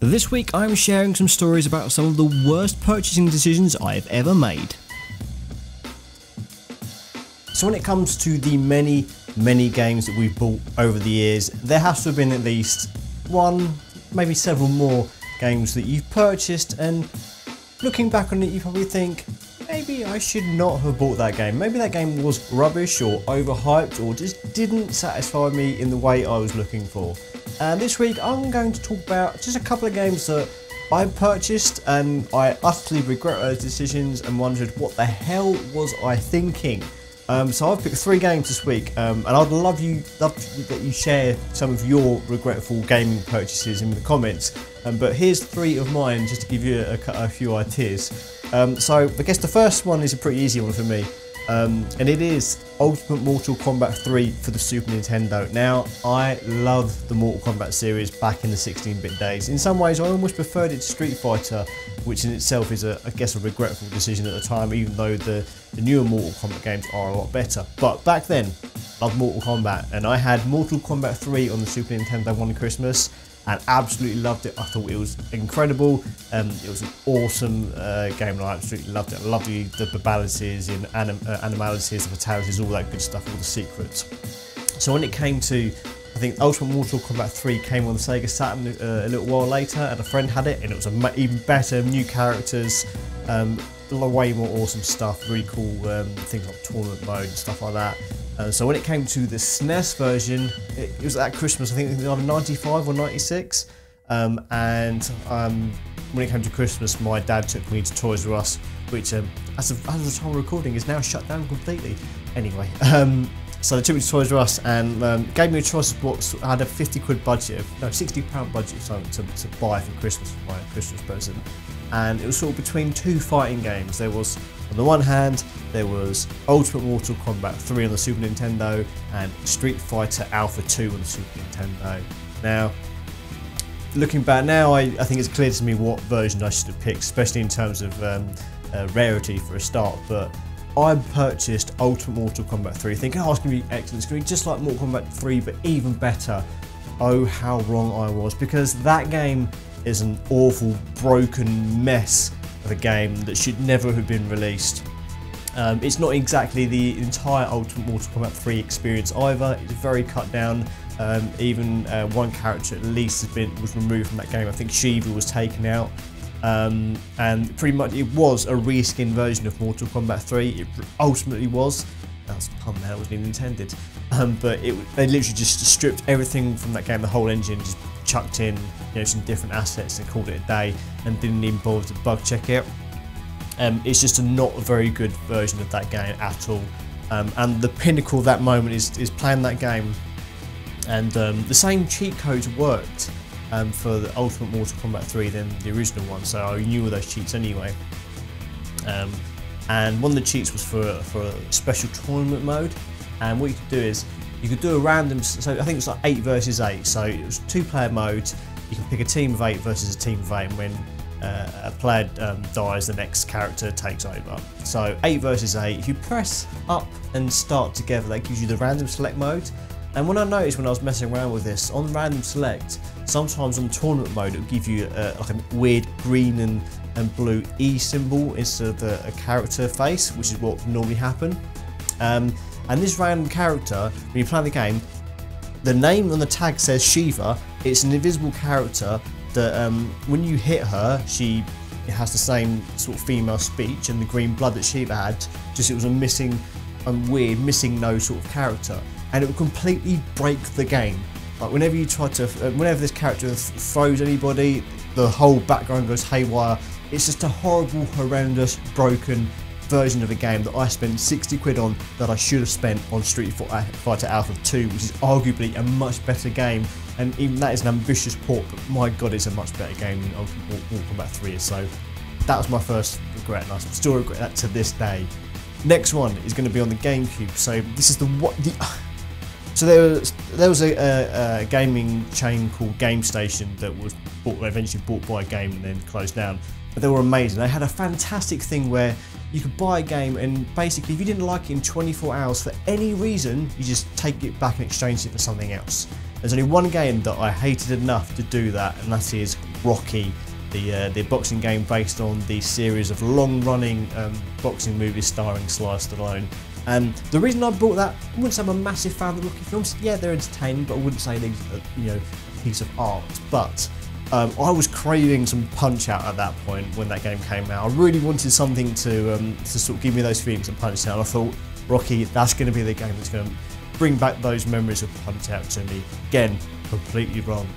This week I'm sharing some stories about some of the worst purchasing decisions I've ever made. So when it comes to the many games that we've bought over the years, there has to have been at least one, maybe several more games that you've purchased, and looking back on it you probably think, maybe I should not have bought that game. Maybe that game was rubbish or overhyped or just didn't satisfy me in the way I was looking for. And this week I'm going to talk about just a couple of games that I purchased and I utterly regret those decisions and wondered what the hell was I thinking. So I've picked 3 games this week, and I'd love that you share some of your regretful gaming purchases in the comments. But here's 3 of mine just to give you a few ideas. So I guess the first one is a pretty easy one for me, and it is Ultimate Mortal Kombat 3 for the Super Nintendo. Now, I loved the Mortal Kombat series back in the 16-bit days. In some ways, I almost preferred it to Street Fighter, which in itself is, I guess, a regretful decision at the time, even though the newer Mortal Kombat games are a lot better. But back then, I loved Mortal Kombat, and I had Mortal Kombat 3 on the Super Nintendo one Christmas, and absolutely loved it. I thought it was incredible. It was an awesome game, and I absolutely loved it. I loved the balances and animalities, the fatalities, all that good stuff, all the secrets. So when it came to, I think Ultimate Mortal Kombat 3 came on the Sega Saturn a little while later, and a friend had it, and it was even better, new characters, way more awesome stuff, really cool things like tournament mode and stuff like that. So when it came to the SNES version, it was at Christmas, I think it was either 95 or 96, and when it came to Christmas, my dad took me to Toys R Us, which as of the time of recording is now shut down completely. Anyway, so they took me to Toys R Us and gave me a choice of what I had a £50 budget, no, £60 budget to buy for Christmas, for my Christmas present. And it was sort of between 2 fighting games. There was, on the one hand, there was Ultimate Mortal Kombat 3 on the Super Nintendo and Street Fighter Alpha 2 on the Super Nintendo. Now, looking back now, I think it's clear to me what version I should have picked, especially in terms of rarity for a start. But I purchased Ultimate Mortal Kombat 3 thinking, oh, it's going to be excellent, it's going to be just like Mortal Kombat 3 but even better. Oh, how wrong I was, because that game is an awful, broken mess of a game that should never have been released. It's not exactly the entire Ultimate Mortal Kombat 3 experience either. It's very cut down. Even one character at least was removed from that game. I think Shiva was taken out. And pretty much it was a reskinned version of Mortal Kombat 3. It ultimately was. That's a pun there, it wasn't even intended. But they literally just stripped everything from that game, the whole engine, just chucked in, some different assets and called it a day, and didn't even bother to bug check it. It's just not a very good version of that game at all. And the pinnacle of that moment is playing that game, and the same cheat codes worked for the Ultimate Mortal Kombat 3 than the original one, so I knew all those cheats anyway. And one of the cheats was for a special tournament mode, and what you could do is you could do a random, so I think it's like 8 versus 8, so it was 2-player mode. You can pick a team of 8 versus a team of 8, and when a player dies, the next character takes over. So 8 versus 8, if you press up and start together, that gives you the random select mode. And when I noticed when I was messing around with this, on random select, sometimes on tournament mode it will give you like a weird green and blue E symbol instead of a character face, which is what would normally happen. And this random character, when you play the game, the name on the tag says Shiva. It's an invisible character that when you hit her, she has the same sort of female speech and the green blood that Shiva had, just it was a missing, weird, missing no sort of character. And it will completely break the game. Like whenever you try to, whenever this character throws anybody, the whole background goes haywire. It's just a horrible, horrendous, broken version of a game that I spent £60 on that I should have spent on Street Fighter Alpha 2, which is arguably a much better game, and even that is an ambitious port, but my god, it's a much better game than Ultimate Mortal Kombat 3 is. So that was my first regret, and I still regret that to this day. Next one is going to be on the GameCube. So this is so there was a gaming chain called Game Station that was eventually bought by a game and then closed down. But they were amazing. They had a fantastic thing where you could buy a game, and basically if you didn't like it in 24 hours for any reason, you just take it back and exchange it for something else. There's only one game that I hated enough to do that, and that is Rocky, the boxing game based on the series of long-running boxing movies starring Sylvester Stallone. The reason I bought that, I wouldn't say I'm a massive fan of the Rocky films. Yeah, they're entertaining, but I wouldn't say these are, you know, a piece of art. But I was craving some Punch-Out at that point when that game came out. I really wanted something to sort of give me those feelings of Punch-Out. And I thought, Rocky, that's going to be the game that's going to bring back those memories of Punch-Out to me. Again, completely wrong.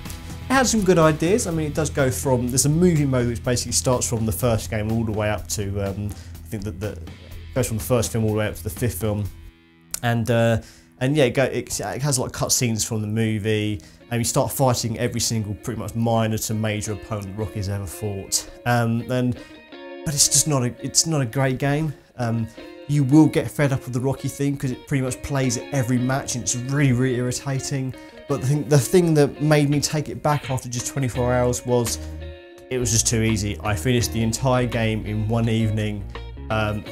It has some good ideas. I mean, it does go from, there's a movie mode which basically starts from the first game all the way up to, I think that goes from the first film all the way up to the fifth film, and yeah, it has like cutscenes from the movie, and you start fighting every single pretty much minor to major opponent Rocky's ever fought. But it's just not a great game. You will get fed up with the Rocky theme because it pretty much plays at every match, and it's really, really irritating. But the thing that made me take it back after just 24 hours was it was just too easy. I finished the entire game in one evening.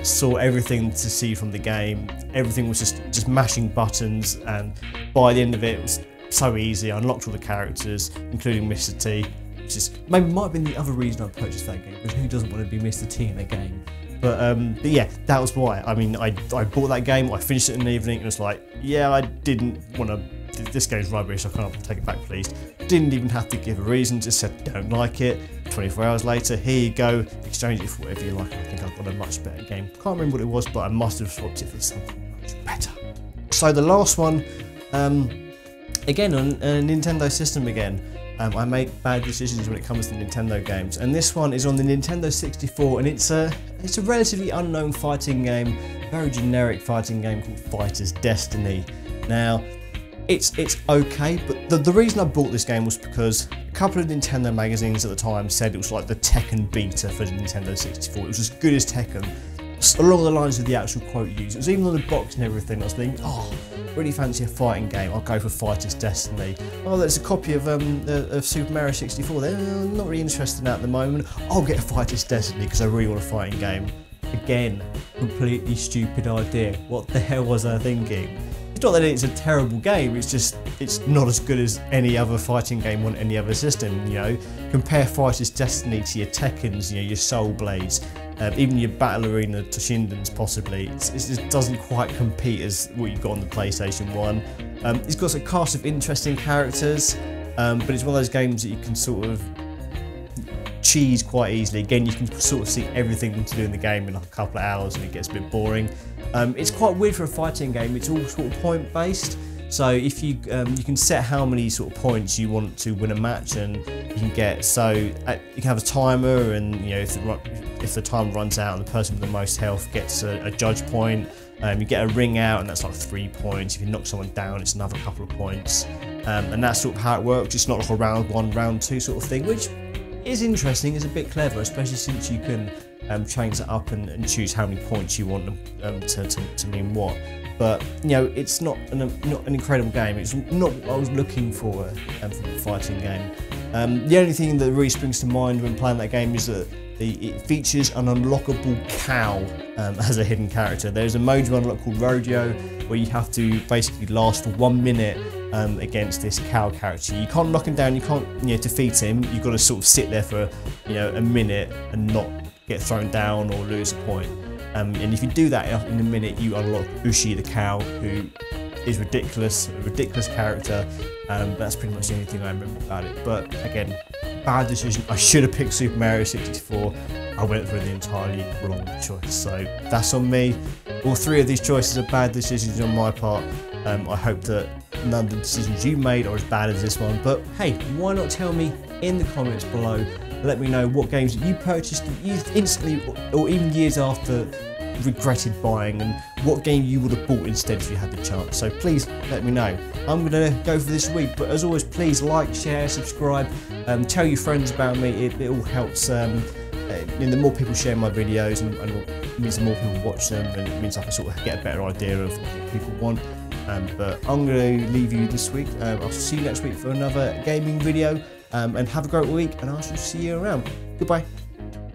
Saw everything to see from the game. Everything was just mashing buttons, and by the end of it, it was so easy. I unlocked all the characters, including Mr. T, which is maybe might have been the other reason I purchased that game, because who doesn't want to be Mr. T in a game? But yeah, that was why. I mean, I bought that game, I finished it in the evening, and it was like, yeah, I didn't want to. This game's rubbish, I can't take it back, please. Didn't even have to give a reason, just said don't like it. 24 hours later, here you go, exchange it for whatever you like. I think I've got a much better game. Can't remember what it was, but I must have swapped it for something much better. So the last one, again on a Nintendo system again. I make bad decisions when it comes to Nintendo games, and this one is on the Nintendo 64, and it's a relatively unknown fighting game, very generic fighting game called Fighter's Destiny. Now, it's okay, but the reason I bought this game was because a couple of Nintendo magazines at the time said it was like the Tekken beta for the Nintendo 64. It was as good as Tekken, along the lines of the actual quote used. It was even on the box and everything. I was thinking, oh, really fancy a fighting game, I'll go for Fighter's Destiny. Oh, there's a copy of Super Mario 64 there, I'm not really interested in that at the moment. I'll get a Fighter's Destiny because I really want a fighting game. Again, completely stupid idea. What the hell was I thinking? It's not that it's a terrible game, it's not as good as any other fighting game on any other system, you know. Compare Fighter's Destiny to your Tekkens, you know, your Soul Blades, even your Battle Arena Toshindens possibly. It just doesn't quite compete as what you got on the PlayStation 1. It's got a cast of interesting characters, but it's one of those games that you can sort of cheese quite easily. Again, you can sort of see everything to do in the game in like a couple of hours and it gets a bit boring. It's quite weird for a fighting game. It's all sort of point based, so if you can set how many sort of points you want to win a match, and you can get, so you can have a timer, and you know, if the time runs out and the person with the most health gets a judge point, you get a ring out and that's like 3 points. If you knock someone down, it's another couple of points, and that's sort of how it works. It's not like a round 1, round 2 sort of thing, which is interesting, is a bit clever, especially since you can change that up and choose how many points you want them to mean what. But you know, it's not an incredible game. It's not what I was looking for from a fighting game. The only thing that really springs to mind when playing that game is that it features an unlockable cow as a hidden character. There's a mode you unlock called Rodeo, where you have to basically last for 1 minute against this cow character. You can't knock him down, you can't, you know, defeat him. You've got to sort of sit there for, you know, a minute and not get thrown down or lose a point. And if you do that in a minute, you unlock Ushi the cow, who is ridiculous, a ridiculous character. That's pretty much the only thing I remember about it. But again, bad decision. I should have picked Super Mario 64. I went for the entirely wrong choice. So that's on me. All 3 of these choices are bad decisions on my part. I hope that none of the decisions you made are as bad as this one. But hey, why not tell me in the comments below? Let me know what games that you purchased that you instantly, or even years after, regretted buying, and what game you would have bought instead if you had the chance. So please let me know. I'm gonna go for this week, but as always, please like, share, subscribe, tell your friends about me. It all helps. The more people share my videos, and it means the more people watch them, and it means I can sort of get a better idea of what people want. But I'm going to leave you this week. I'll see you next week for another gaming video, and have a great week, and I shall see you around. Goodbye.